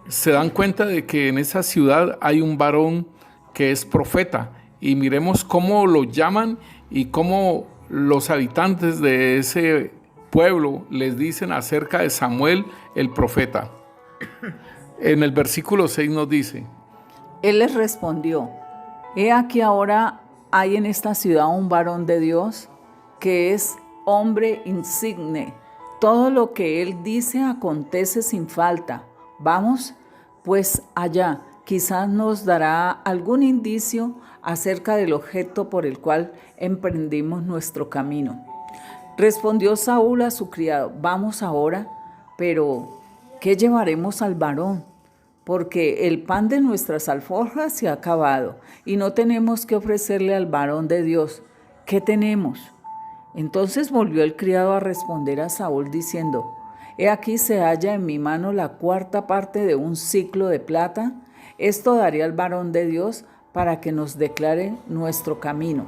se dan cuenta de que en esa ciudad hay un varón que es profeta. Y miremos cómo lo llaman y cómo los habitantes de ese pueblo les dicen acerca de Samuel el profeta. En el versículo 6 nos dice: Él les respondió: he aquí ahora hay en esta ciudad un varón de Dios que es hombre insigne. Todo lo que él dice acontece sin falta. Vamos pues allá, quizás nos dará algún indicio acerca del objeto por el cual emprendimos nuestro camino. Respondió Saúl a su criado: vamos ahora, pero ¿qué llevaremos al varón? Porque el pan de nuestras alforjas se ha acabado y no tenemos que ofrecerle al varón de Dios. ¿Qué tenemos? Entonces volvió el criado a responder a Saúl diciendo: he aquí se halla en mi mano la cuarta parte de un siclo de plata. Esto daré al varón de Dios para que nos declare nuestro camino.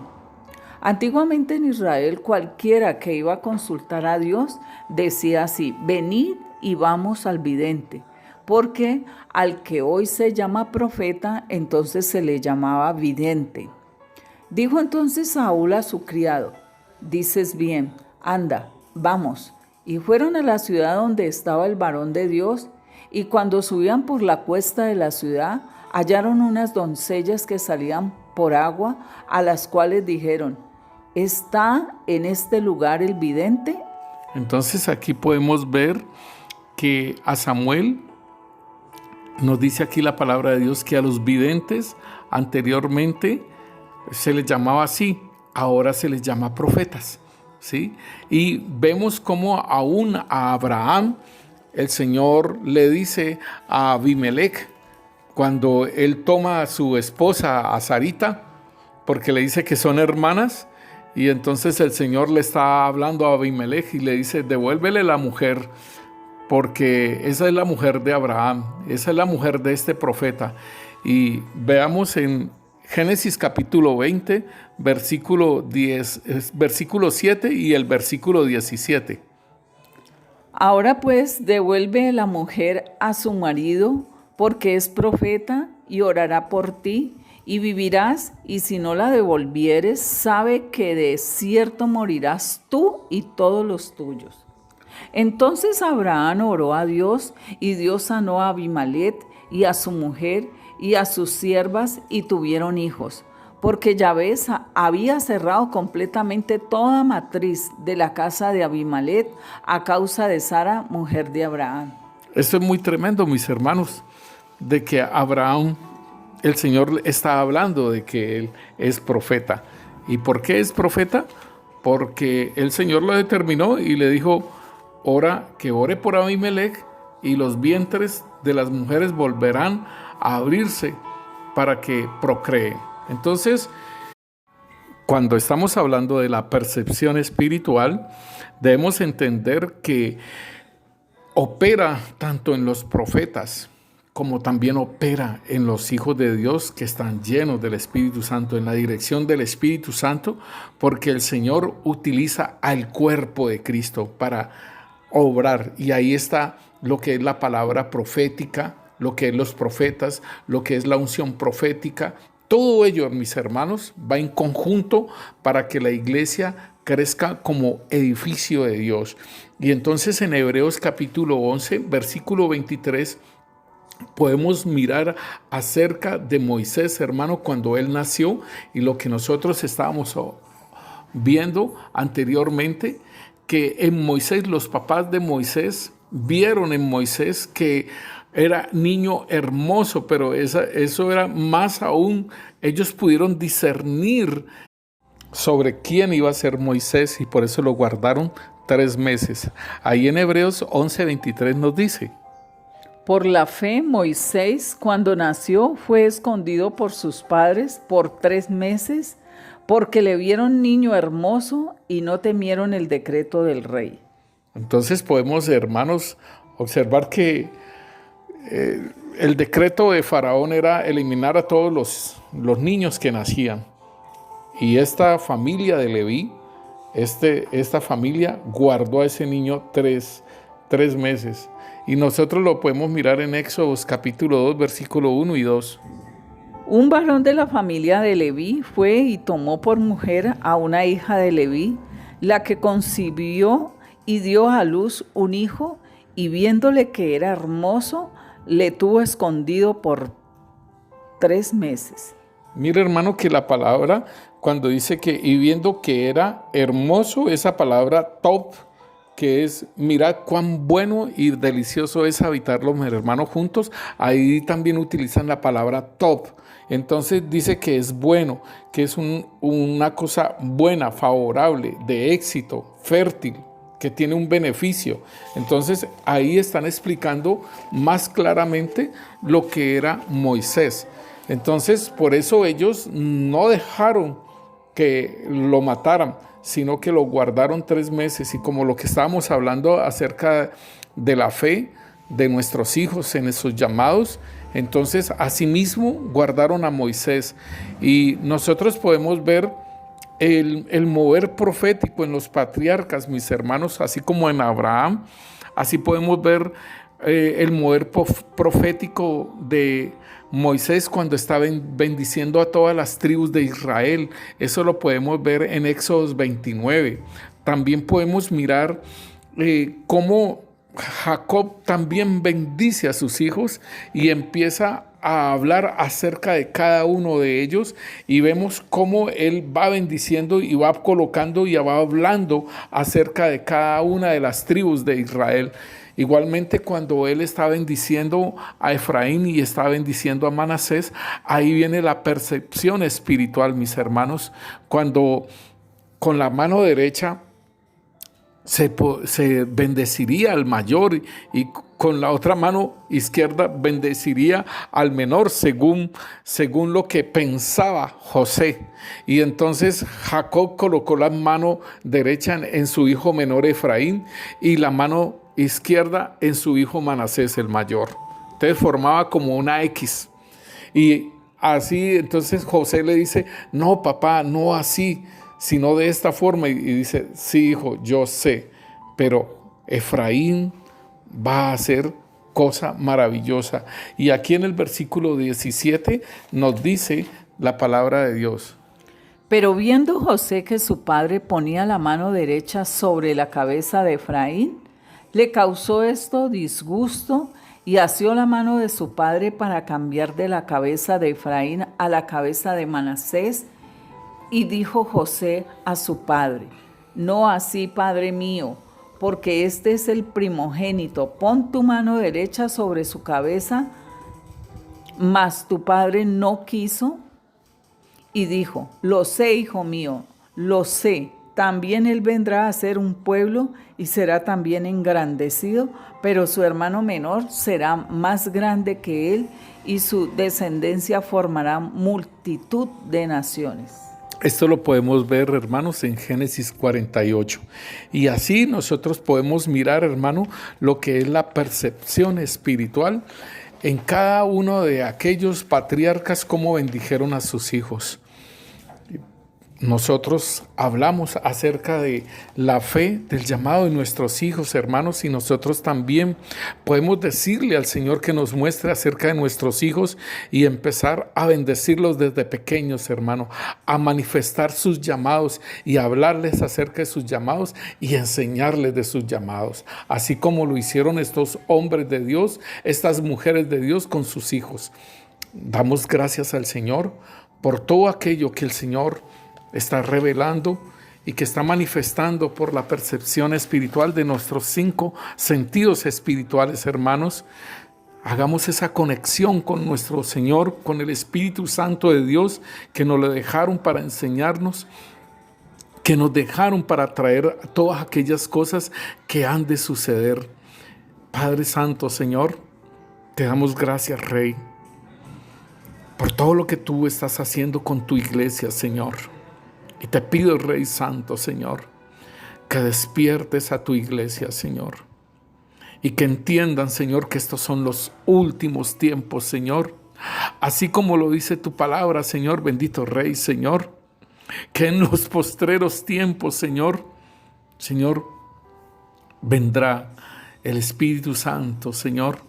Antiguamente en Israel, cualquiera que iba a consultar a Dios decía así: venid y vamos al vidente. Porque al que hoy se llama profeta, entonces se le llamaba vidente. Dijo entonces Saúl a su criado: dices bien, anda, vamos. Y fueron a la ciudad donde estaba el varón de Dios, y cuando subían por la cuesta de la ciudad, hallaron unas doncellas que salían por agua, a las cuales dijeron: ¿está en este lugar el vidente? Entonces aquí podemos ver que a Samuel, nos dice aquí la palabra de Dios, que a los videntes anteriormente se les llamaba así, ahora se les llama profetas, ¿sí? Y vemos cómo aún a Abraham el Señor le dice a Abimelech, cuando él toma a su esposa, a Sarita, porque le dice que son hermanas, y entonces el Señor le está hablando a Abimelech y le dice: devuélvele la mujer, porque esa es la mujer de Abraham, esa es la mujer de este profeta. Y veamos en Génesis capítulo 20, versículo 7 y el versículo 17. Ahora pues devuelve la mujer a su marido, porque es profeta, y orará por ti, y vivirás, y si no la devolvieres, sabe que de cierto morirás tú y todos los tuyos. Entonces Abraham oró a Dios, y Dios sanó a Abimelech y a su mujer y a sus siervas, y tuvieron hijos, porque Yahvé había cerrado completamente toda matriz de la casa de Abimelech a causa de Sara, mujer de Abraham. Esto es muy tremendo, mis hermanos, de que Abraham, el Señor está hablando de que él es profeta. ¿Y por qué es profeta? Porque el Señor lo determinó y le dijo: que ore por Abimelech, y los vientres de las mujeres volverán a abrirse para que procreen. Entonces, cuando estamos hablando de la percepción espiritual, debemos entender que opera tanto en los profetas como también opera en los hijos de Dios que están llenos del Espíritu Santo, en la dirección del Espíritu Santo, porque el Señor utiliza al cuerpo de Cristo para obrar. Y ahí está lo que es la palabra profética, lo que es los profetas, lo que es la unción profética. Todo ello, mis hermanos, va en conjunto para que la iglesia crezca como edificio de Dios. Y entonces en Hebreos capítulo 11, versículo 23, podemos mirar acerca de Moisés, hermano, cuando él nació y lo que nosotros estábamos viendo anteriormente, que en Moisés, los papás de Moisés vieron en Moisés que era niño hermoso, pero eso era más aún, ellos pudieron discernir sobre quién iba a ser Moisés y por eso lo guardaron 3 meses. Ahí en Hebreos 11:23 nos dice: Por la fe, Moisés, cuando nació, fue escondido por sus padres por 3 meses, porque le vieron niño hermoso y no temieron el decreto del rey. Entonces podemos, hermanos, observar que el decreto de Faraón era eliminar a todos los niños que nacían. Y esta familia de Leví, esta familia guardó a ese niño tres meses. Y nosotros lo podemos mirar en Éxodo capítulo 2, versículo 1 y 2. Un varón de la familia de Leví fue y tomó por mujer a una hija de Leví, la que concibió y dio a luz un hijo, y viéndole que era hermoso, le tuvo escondido por 3 meses. Mira, hermano, que la palabra, cuando dice que y viendo que era hermoso, esa palabra top, que es mirad cuán bueno y delicioso es habitar los hermanos juntos, ahí también utilizan la palabra top. Entonces dice que es bueno, que es una cosa buena, favorable, de éxito, fértil, que tiene un beneficio. Entonces ahí están explicando más claramente lo que era Moisés. Entonces por eso ellos no dejaron que lo mataran, sino que lo guardaron 3 meses. Y como lo que estábamos hablando acerca de la fe de nuestros hijos en esos llamados, entonces asimismo guardaron a Moisés. Y nosotros podemos ver el mover profético en los patriarcas, mis hermanos, así como en Abraham. Así podemos ver el mover profético de Moisés cuando estaba bendiciendo a todas las tribus de Israel. Eso lo podemos ver en Éxodo 29. También podemos mirar cómo Jacob también bendice a sus hijos y empieza a hablar acerca de cada uno de ellos, y vemos cómo él va bendiciendo y va colocando y va hablando acerca de cada una de las tribus de Israel. Igualmente, cuando él está bendiciendo a Efraín y está bendiciendo a Manasés, ahí viene la percepción espiritual, mis hermanos, cuando con la mano derecha se bendeciría al mayor y con la otra mano izquierda bendeciría al menor, según lo que pensaba José. Y entonces Jacob colocó la mano derecha en su hijo menor Efraín y la mano izquierda en su hijo Manasés el mayor. Entonces formaba como una X. Y así entonces José le dice: no, papá, no así, sino de esta forma. Y dice: sí, hijo, yo sé, pero Efraín va a hacer cosa maravillosa. Y aquí en el versículo 17 nos dice la palabra de Dios: Pero viendo José que su padre ponía la mano derecha sobre la cabeza de Efraín, le causó esto disgusto y asió la mano de su padre para cambiar de la cabeza de Efraín a la cabeza de Manasés. Y dijo José a su padre: no así, padre mío, porque este es el primogénito. Pon tu mano derecha sobre su cabeza. Mas tu padre no quiso. Y dijo: lo sé, hijo mío, lo sé. También él vendrá a ser un pueblo y será también engrandecido, pero su hermano menor será más grande que él y su descendencia formará multitud de naciones. Esto lo podemos ver, hermanos, en Génesis 48. Y así nosotros podemos mirar, hermano, lo que es la percepción espiritual en cada uno de aquellos patriarcas, cómo bendijeron a sus hijos. nosotros hablamos acerca de la fe, del llamado de nuestros hijos, hermanos, y nosotros también podemos decirle al Señor que nos muestre acerca de nuestros hijos y empezar a bendecirlos desde pequeños, hermano, a manifestar sus llamados y hablarles acerca de sus llamados y enseñarles de sus llamados, así como lo hicieron estos hombres de Dios, estas mujeres de Dios con sus hijos. Damos gracias al Señor por todo aquello que el Señor está revelando y que está manifestando por la percepción espiritual de nuestros 5 sentidos espirituales, hermanos. Hagamos esa conexión con nuestro Señor, con el Espíritu Santo de Dios, que nos lo dejaron para enseñarnos, que nos dejaron para traer todas aquellas cosas que han de suceder. Padre Santo, Señor, te damos gracias, Rey, por todo lo que tú estás haciendo con tu iglesia, Señor. Y te pido, Rey Santo, Señor, que despiertes a tu iglesia, Señor, y que entiendan, Señor, que estos son los últimos tiempos, Señor, así como lo dice tu palabra, Señor, bendito Rey, Señor, que en los postreros tiempos, Señor, vendrá el Espíritu Santo, Señor.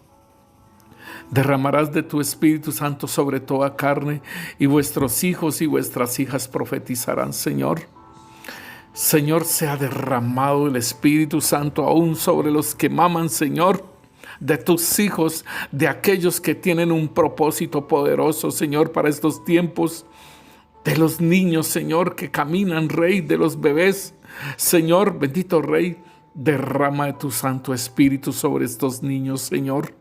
Derramarás de tu Espíritu Santo sobre toda carne, y vuestros hijos y vuestras hijas profetizarán, Señor. Señor, sea derramado el Espíritu Santo aún sobre los que maman, Señor, de tus hijos, de aquellos que tienen un propósito poderoso, Señor, para estos tiempos, de los niños, Señor, que caminan, Rey, de los bebés. Señor, bendito Rey, derrama de tu Santo Espíritu sobre estos niños, Señor,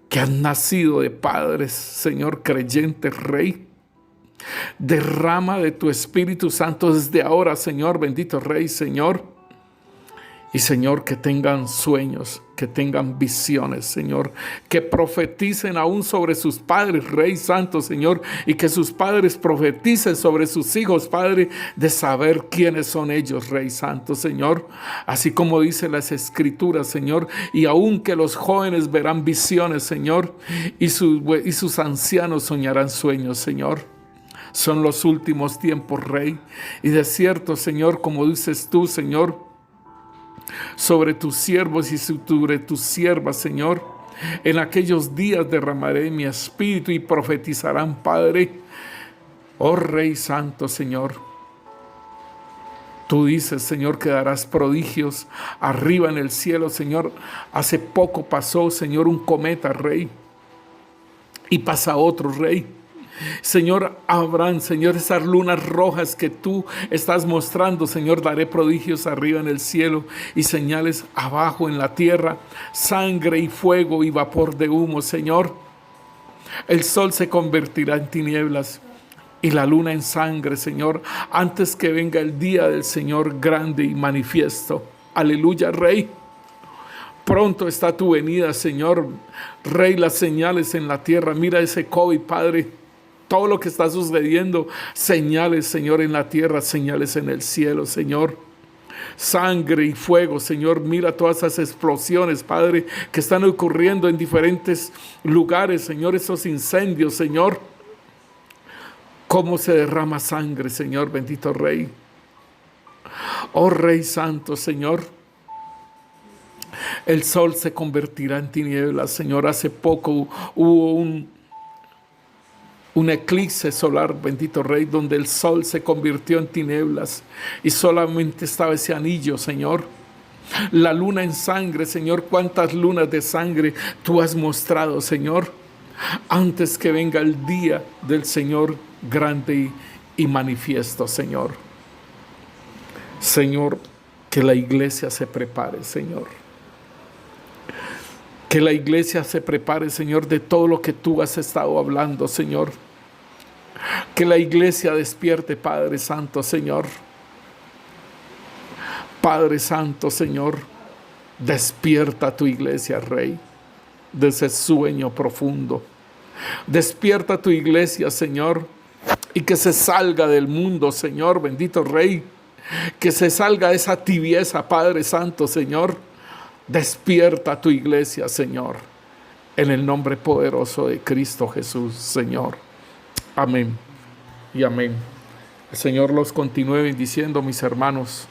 que han nacido de padres, Señor, creyentes, Rey. Derrama de tu Espíritu Santo desde ahora, Señor, bendito Rey, Señor. Y, Señor, que tengan sueños, que tengan visiones, Señor, que profeticen aún sobre sus padres, Rey Santo, Señor, y que sus padres profeticen sobre sus hijos, Padre, de saber quiénes son ellos, Rey Santo, Señor, así como dice las Escrituras, Señor, y aún que los jóvenes verán visiones, Señor, y sus ancianos soñarán sueños, Señor. Son los últimos tiempos, Rey, y de cierto, Señor, como dices tú, Señor, sobre tus siervos y sobre tus siervas, Señor, en aquellos días derramaré mi espíritu y profetizarán, Padre. Oh Rey Santo, Señor, tú dices, Señor, que darás prodigios arriba en el cielo, Señor. Hace poco pasó, Señor, un cometa, Rey, y pasa otro, Rey. Señor, habrán, Señor, esas lunas rojas que tú estás mostrando, Señor. Daré prodigios arriba en el cielo y señales abajo en la tierra, sangre y fuego y vapor de humo, Señor. El sol se convertirá en tinieblas y la luna en sangre, Señor, antes que venga el día del Señor grande y manifiesto. Aleluya, Rey. Pronto está tu venida, Señor. Rey, las señales en la tierra. Mira ese COVID, Padre. Todo lo que está sucediendo, señales, Señor, en la tierra, señales en el cielo, Señor. Sangre y fuego, Señor. Mira todas esas explosiones, Padre, que están ocurriendo en diferentes lugares, Señor. Esos incendios, Señor. Cómo se derrama sangre, Señor, bendito Rey. Oh Rey Santo, Señor. El sol se convertirá en tinieblas, Señor. Hace poco hubo un eclipse solar, bendito Rey, donde el sol se convirtió en tinieblas y solamente estaba ese anillo, Señor. La luna en sangre, Señor. ¿Cuántas lunas de sangre tú has mostrado, Señor? Antes que venga el día del Señor grande y manifiesto, Señor. Señor, que la iglesia se prepare, Señor. Que la iglesia se prepare, Señor, de todo lo que tú has estado hablando, Señor. Que la iglesia despierte, Padre Santo, Señor. Padre Santo, Señor, despierta tu iglesia, Rey, de ese sueño profundo. Despierta tu iglesia, Señor, y que se salga del mundo, Señor, bendito Rey. Que se salga esa tibieza, Padre Santo, Señor. Despierta tu iglesia, Señor, en el nombre poderoso de Cristo Jesús, Señor. Amén y amén. El Señor los continúe bendiciendo, mis hermanos.